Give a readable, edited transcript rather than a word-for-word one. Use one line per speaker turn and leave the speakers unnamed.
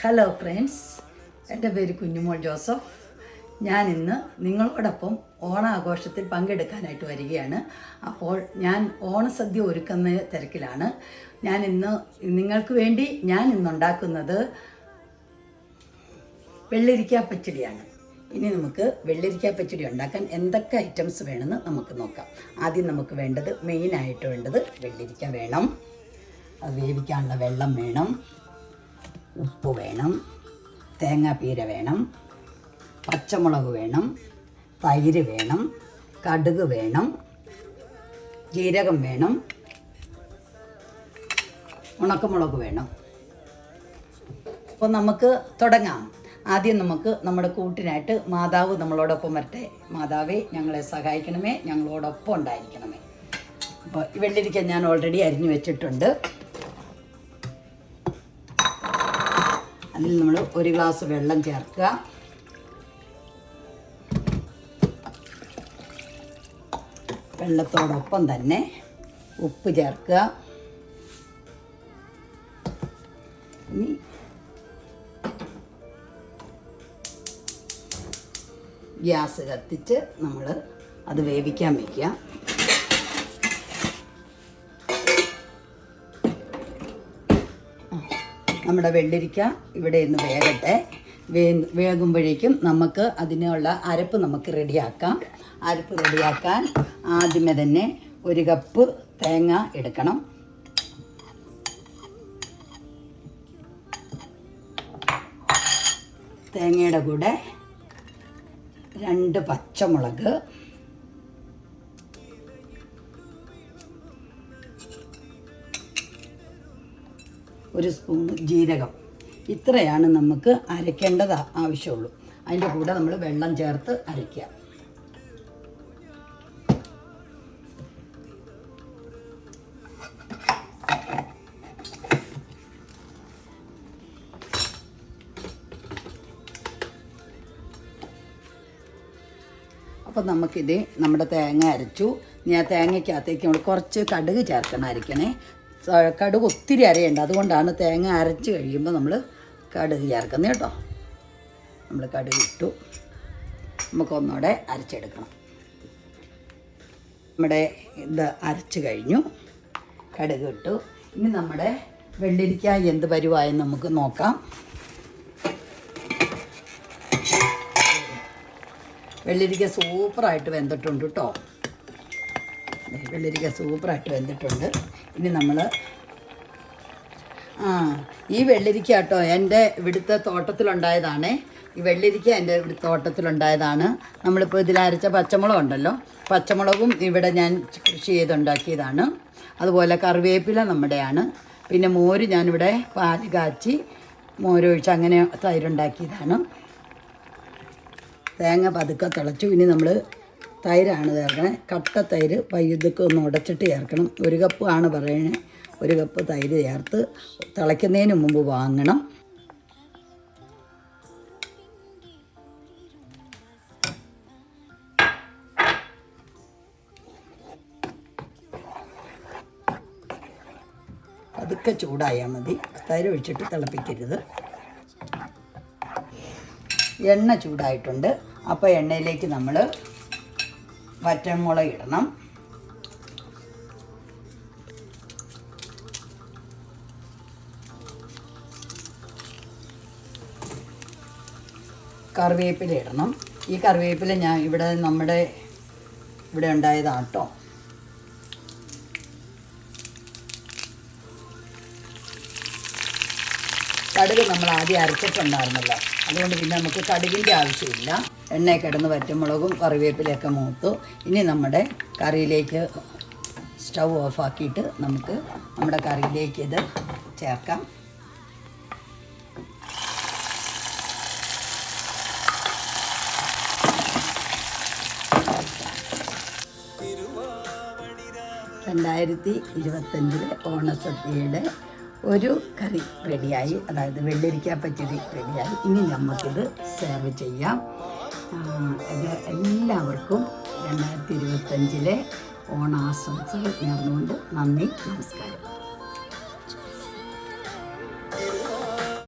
Hello friends, എൻ്റെ പേര് കുഞ്ഞുമോൾ Joseph. ഞാനിന്ന് നിങ്ങളോടൊപ്പം ഓണാഘോഷത്തിൽ പങ്കെടുക്കാനായിട്ട് വരികയാണ്. അപ്പോൾ ഞാൻ ഓണസദ്യ ഒരുക്കുന്ന തിരക്കിലാണ്. നിങ്ങൾക്ക് വേണ്ടി ഞാൻ ഇന്നുണ്ടാക്കുന്നത് വെള്ളരിക്ക പച്ചടിയാണ്. ഇനി നമുക്ക് വെള്ളരിക്ക പച്ചടി ഉണ്ടാക്കാൻ എന്തൊക്കെ ഐറ്റംസ് വേണമെന്ന് നമുക്ക് നോക്കാം. ആദ്യം നമുക്ക് വേണ്ടത്, മെയിനായിട്ട് വേണ്ടത് വെള്ളരിക്ക വേണം, അത് വേവിക്കാനുള്ള വെള്ളം വേണം, ഉപ്പ് വേണം, തേങ്ങാപ്പീര വേണം, പച്ചമുളക് വേണം, തൈര് വേണം, കടുക് വേണം, ജീരകം വേണം, ഉണക്കമുളക് വേണം. അപ്പോൾ നമുക്ക് തുടങ്ങാം. ആദ്യം നമുക്ക് നമ്മുടെ കൂട്ടിനായിട്ട് മാതാവ് നമ്മളോടൊപ്പം വരട്ടെ. മാതാവേ, ഞങ്ങളെ സഹായിക്കണമേ, ഞങ്ങളോടൊപ്പം ഉണ്ടായിരിക്കണമേ. അപ്പോൾ വെള്ളരിക്ക ഞാൻ ഓൾറെഡി അരിഞ്ഞു വെച്ചിട്ടുണ്ട്. അതിൽ നമ്മൾ 1 ഗ്ലാസ് വെള്ളം ചേർക്കുക. വെള്ളത്തോടൊപ്പം തന്നെ ഉപ്പ് ചേർക്കുക. ഇനി ഗ്യാസ് കത്തിച്ച് നമ്മൾ അത് വേവിക്കാൻ വയ്ക്കുക. നമ്മുടെ വെള്ളരിക്ക ഇവിടെ നിന്ന് വേകട്ടെ. വേകുമ്പോഴേക്കും നമുക്ക് അതിനുള്ള അരപ്പ് നമുക്ക് റെഡിയാക്കാം. അരപ്പ് റെഡിയാക്കാൻ ആദ്യമേ തന്നെ 1 കപ്പ് തേങ്ങ എടുക്കണം. തേങ്ങയുടെ കൂടെ 2 പച്ചമുളക്, 1 സ്പൂൺ ജീരകം. ഇത്രയാണ് നമുക്ക് അരയ്ക്കേണ്ടത് ആവശ്യമുള്ളൂ. അതിൻ്റെ കൂടെ നമ്മൾ വെള്ളം ചേർത്ത് അരയ്ക്കുക. അപ്പോൾ നമുക്കിത് നമ്മുടെ തേങ്ങ അരച്ചു. ഇനി ആ തേങ്ങയ്ക്കകത്തേക്ക് നമ്മൾ കുറച്ച് കടുക് ചേർക്കണം. അരയ്ക്കണേ. കടുക് ഒത്തിരി അരയുണ്ട്, അതുകൊണ്ടാണ് തേങ്ങ അരച്ച് കഴിയുമ്പോൾ നമ്മൾ കടുക് ചേർക്കുന്നത് കേട്ടോ. നമ്മൾ കടുക് ഇട്ടു. നമുക്കൊന്നുകൂടെ അരച്ചെടുക്കണം. നമ്മുടെ ഇത് അരച്ച് കഴിഞ്ഞു, കടുക് ഇട്ടു. ഇനി നമ്മുടെ വെള്ളരിക്ക എന്ത് പരുവായെന്ന് നമുക്ക് നോക്കാം. വെള്ളരിക്ക സൂപ്പറായിട്ട് വെന്തിട്ടുണ്ട് കേട്ടോ. വെള്ളരിക്ക സൂപ്പറായിട്ട് വെന്തിട്ടുണ്ട്. ഇനി നമ്മൾ ഈ വെള്ളരിക്ക കേട്ടോ എൻ്റെ ഇവിടുത്തെ തോട്ടത്തിലുണ്ടായതാണ്. ഈ വെള്ളരിക്ക എൻ്റെ ഇവിടുത്തെ തോട്ടത്തിലുണ്ടായതാണ്. നമ്മളിപ്പോൾ ഇതിൽ അരച്ച പച്ചമുളക് ഉണ്ടല്ലോ, പച്ചമുളകും ഇവിടെ ഞാൻ കൃഷി ചെയ്തുണ്ടാക്കിയതാണ്. അതുപോലെ കറിവേപ്പില നമ്മുടെയാണ്. പിന്നെ മോര് ഞാനിവിടെ പാല് കാച്ചി മോരൊഴിച്ച് അങ്ങനെ തൈരുണ്ടാക്കിയതാണ്. തേങ്ങ പതുക്കെ തിളച്ചു. ഇനി നമ്മൾ തൈരാണ് ചേർക്കണേ. കട്ട തൈര് പയ്യതൊക്കെ ഒന്ന് ഉടച്ചിട്ട് ചേർക്കണം. 1 കപ്പ് ആണ് പറയുന്നത്. 1 കപ്പ് തൈര് ചേർത്ത് തിളയ്ക്കുന്നതിന് മുമ്പ് വാങ്ങണം. പതുക്കെ ചൂടായാൽ മതി. തൈര് ഒഴിച്ചിട്ട് തിളപ്പിക്കരുത്. എണ്ണ ചൂടായിട്ടുണ്ട്. അപ്പോൾ എണ്ണയിലേക്ക് നമ്മൾ വറ്റൽമുളക് ഇടണം. കറിവേപ്പില ഇടണം. ഈ കറിവേപ്പില ഞാൻ നമ്മുടെ ഇവിടെ ഉണ്ടായതാണ് കേട്ടോ. കടുക് നമ്മൾ ആദ്യം അരച്ചിട്ടുണ്ടായിരുന്നല്ലോ, അതുകൊണ്ട് പിന്നെ നമുക്ക് കടുകിൻ്റെ ആവശ്യമില്ല. എണ്ണ കിടന്ന് വറ്റമുളകും കറിവേപ്പിലയൊക്കെ മൂത്തു. ഇനി നമ്മുടെ കറിയിലേക്ക് സ്റ്റൗ ഓഫാക്കിയിട്ട് നമുക്ക് നമ്മുടെ കറിയിലേക്ക് ഇത് ചേർക്കാം. രണ്ടായിരത്തി 2025 ഓണസദ്യയുടെ ഒരു കറി റെഡിയായി. അതായത് വെള്ളരിക്ക പച്ചടി റെഡിയായി. ഇനി നമുക്കിത് സെർവ് ചെയ്യാം. എല്ലാവർക്കും 2025 ഓണാശംസകൾ നേർന്നുകൊണ്ട് നന്ദി, നമസ്കാരം.